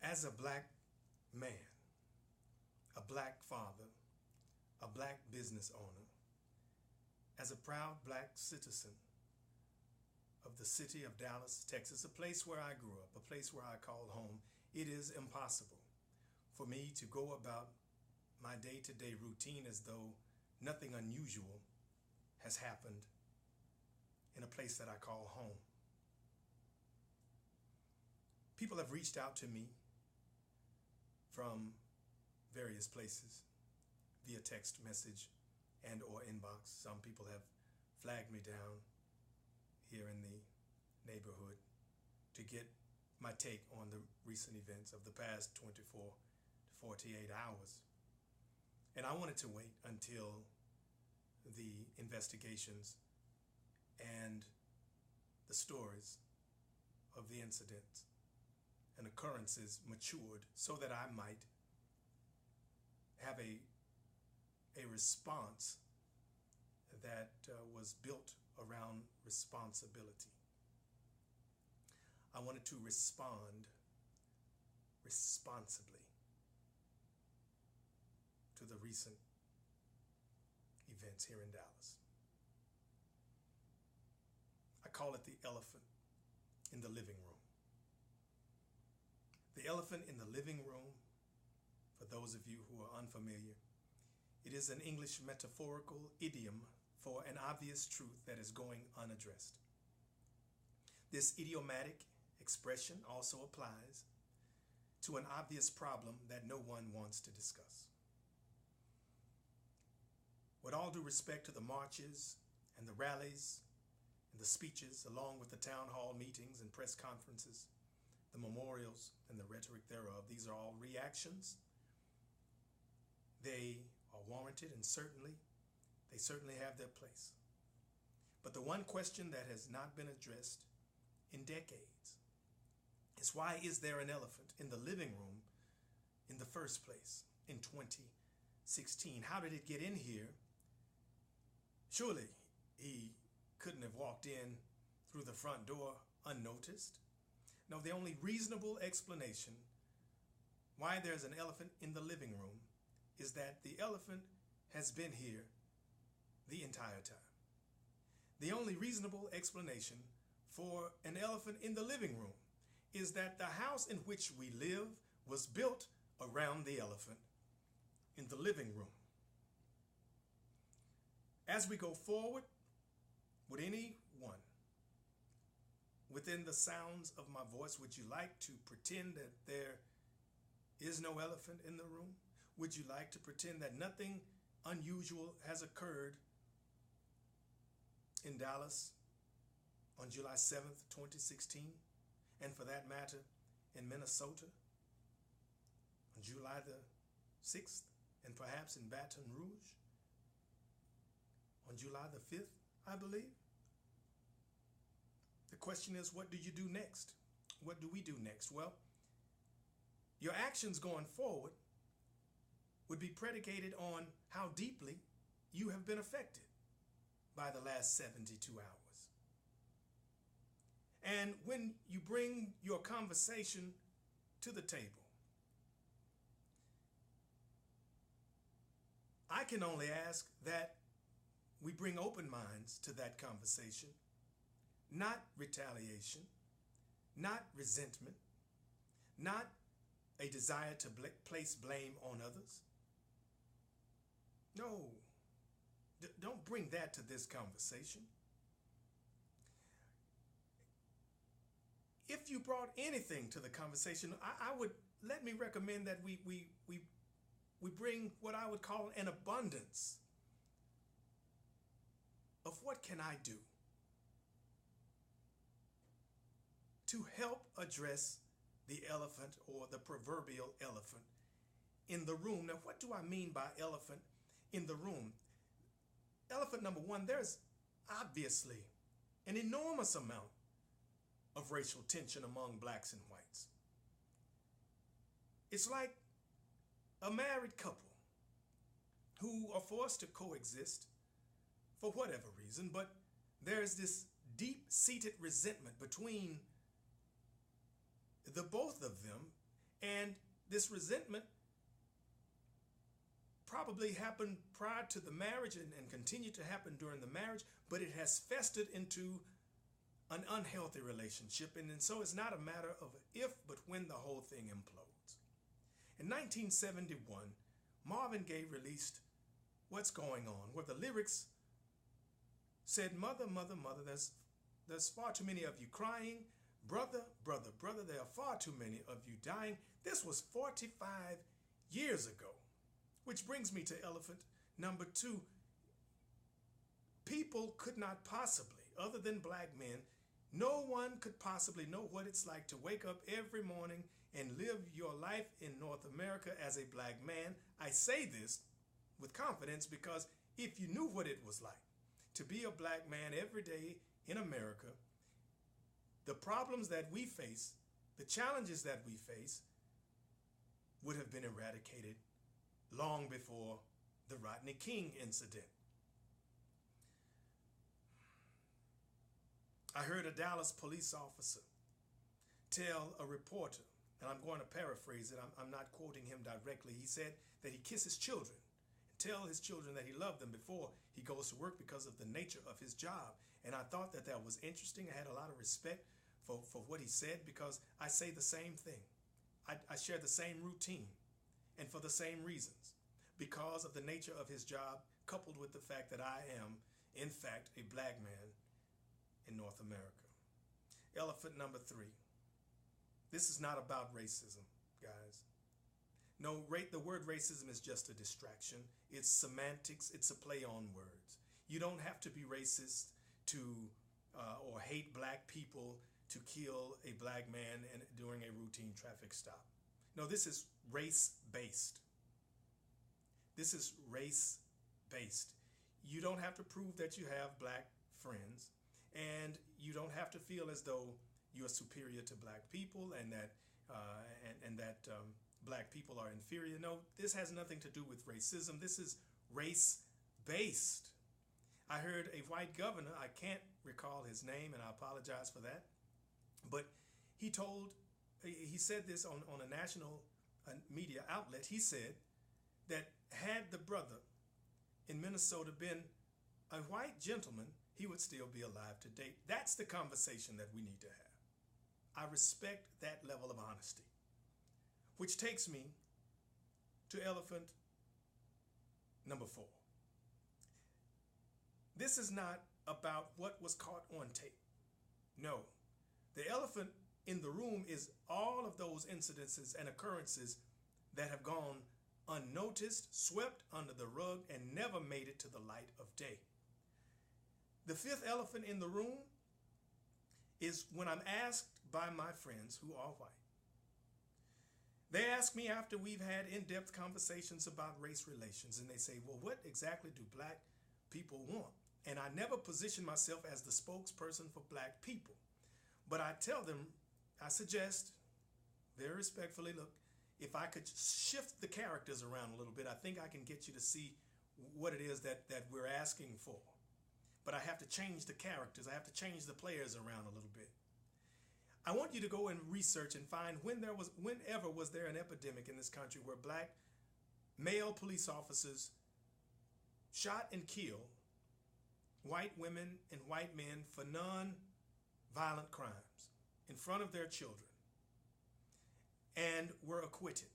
As a black man, a black father, a black business owner, as a proud black citizen of the city of Dallas, Texas, a place where I grew up, a place where I call home, it is impossible for me to go about my day-to-day routine as though nothing unusual has happened in a place that I call home. People have reached out to me from various places via text message and or inbox. Some people have flagged me down here in the neighborhood to get my take on the recent events of the past 24 to 48 hours. And I wanted to wait until the investigations and the stories of the incidents and occurrences matured so that I might have a response that was built around responsibility. I wanted to respond responsibly to the recent events here in Dallas. I call it the elephant in the living room. The elephant in the living room, for those of you who are unfamiliar, it is an English metaphorical idiom for an obvious truth that is going unaddressed. This idiomatic expression also applies to an obvious problem that no one wants to discuss. With all due respect to the marches and the rallies and the speeches, along with the town hall meetings and press conferences, the memorials and the rhetoric thereof, these are all reactions. They are warranted and they certainly have their place. But the one question that has not been addressed in decades is, why is there an elephant in the living room in the first place in 2016? How did it get in here? Surely he couldn't have walked in through the front door unnoticed. No, the only reasonable explanation why there's an elephant in the living room is that the elephant has been here the entire time. The only reasonable explanation for an elephant in the living room is that the house in which we live was built around the elephant in the living room. As we go forward, would anyone within the sounds of my voice, would you like to pretend that there is no elephant in the room? Would you like to pretend that nothing unusual has occurred in Dallas on July 7th, 2016? And for that matter, in Minnesota on July the 6th, and perhaps in Baton Rouge on July the 5th, I believe? The question is, what do you do next? What do we do next? Well, your actions going forward would be predicated on how deeply you have been affected by the last 72 hours. And when you bring your conversation to the table, I can only ask that we bring open minds to that conversation. Not retaliation, not resentment, not a desire to place blame on others. No, don't bring that to this conversation. If you brought anything to the conversation, I would let me recommend that we bring what I would call an abundance of what can I do to help address the elephant, or the proverbial elephant in the room. Now, what do I mean by elephant in the room? Elephant number one, there's obviously an enormous amount of racial tension among blacks and whites. It's like a married couple who are forced to coexist for whatever reason, but there's this deep-seated resentment between the both of them, And this resentment probably happened prior to the marriage and continued to happen during the marriage, but it has festered into an unhealthy relationship. And so it's not a matter of if, but when the whole thing implodes. In 1971, Marvin Gaye released What's Going On, where the lyrics said, "Mother, mother, mother, there's far too many of you crying. Brother, brother, brother, there are far too many of you dying." This was 45 years ago, which brings me to elephant number 2. People could not possibly, other than black men, no one could possibly know what it's like to wake up every morning and live your life in North America as a black man. I say this with confidence because if you knew what it was like to be a black man every day in America, the problems that we face, the challenges that we face, would have been eradicated long before the Rodney King incident. I heard a Dallas police officer tell a reporter, and I'm going to paraphrase it, I'm not quoting him directly. He said that he kisses children and tell his children that he loved them before he goes to work because of the nature of his job. And I thought that that was interesting. I had a lot of respect for what he said because I say the same thing. I share the same routine, and for the same reasons, because of the nature of his job, coupled with the fact that I am, in fact, a black man in North America. Elephant number 3. This is not about racism, guys. No, the word racism is just a distraction. It's semantics. It's a play on words. You don't have to be racist to or hate black people to kill a black man during a routine traffic stop. No, this is race-based. This is race-based. You don't have to prove that you have black friends, and you don't have to feel as though you are superior to black people and that black people are inferior. No, this has nothing to do with racism. This is race-based. I heard a white governor, I can't recall his name, and I apologize for that, but he said this on a national media outlet. He said that had the brother in Minnesota been a white gentleman, he would still be alive today. That's the conversation that we need to have. I respect that level of honesty, which takes me to elephant number 4. This is not about what was caught on tape. No, the elephant in the room is all of those incidences and occurrences that have gone unnoticed, swept under the rug, and never made it to the light of day. The 5th elephant in the room is when I'm asked by my friends who are white. They ask me after we've had in-depth conversations about race relations, and they say, well, what exactly do black people want? And I never position myself as the spokesperson for black people. But I tell them, I suggest, very respectfully, look, if I could shift the characters around a little bit, I think I can get you to see what it is that we're asking for. But I have to change the characters. I have to change the players around a little bit. I want you to go and research and find whenever was there an epidemic in this country where black male police officers shot and killed white women and white men for non-violent crimes in front of their children and were acquitted.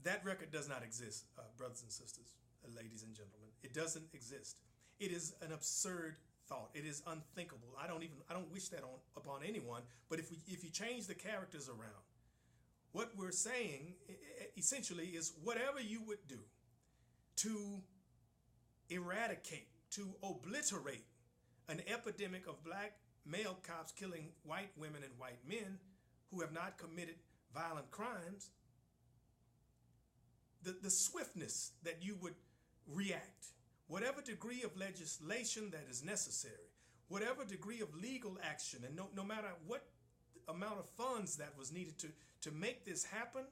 That record does not exist, brothers and sisters, ladies and gentlemen. It doesn't exist. It is an absurd thought. It is unthinkable. I don't wish that upon anyone. But if you change the characters around, what we're saying essentially is whatever you would do to eradicate, to obliterate an epidemic of black male cops killing white women and white men who have not committed violent crimes, the swiftness that you would react, whatever degree of legislation that is necessary, whatever degree of legal action, and no matter what amount of funds that was needed to make this happen,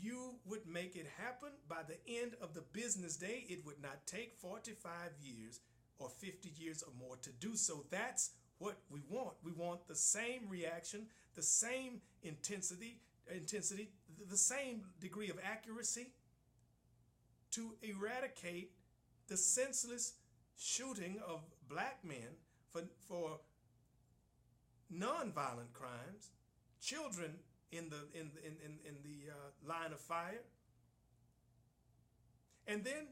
you would make it happen by the end of the business day. It would not take 45 years or 50 years or more to do so. That's what we want. We want the same reaction, the same intensity, the same degree of accuracy to eradicate the senseless shooting of black men for nonviolent crimes, children in the line of fire. And then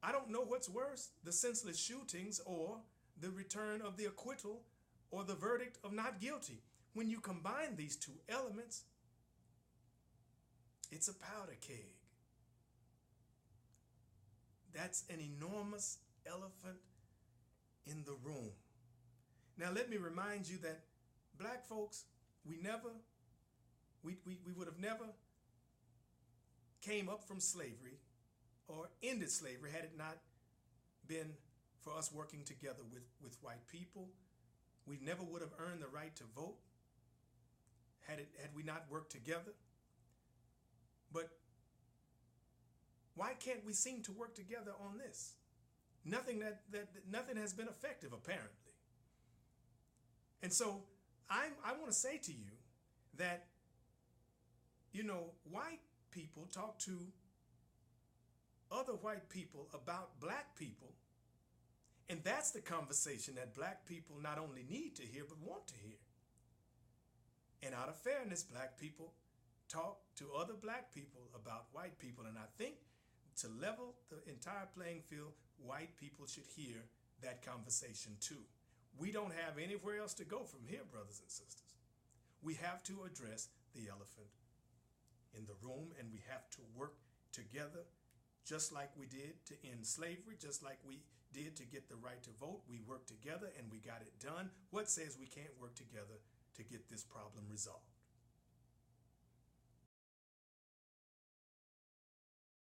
I don't know what's worse, the senseless shootings or the return of the acquittal or the verdict of not guilty. When you combine these two elements, it's a powder keg. That's an enormous elephant in the room. Now let me remind you that black folks, we would have never came up from slavery or ended slavery had it not been for us working together with white people. We never would have earned the right to vote had we not worked together. But why can't we seem to work together on this? Nothing has been effective, apparently. And so I want to say to you that, white people talk to other white people about black people, and that's the conversation that black people not only need to hear, but want to hear. And out of fairness, black people talk to other black people about white people, and I think to level the entire playing field, white people should hear that conversation too. We don't have anywhere else to go from here, brothers and sisters. We have to address the elephant in the room, and we have to work together just like we did to end slavery, just like we did to get the right to vote. We worked together and we got it done. What says we can't work together to get this problem resolved?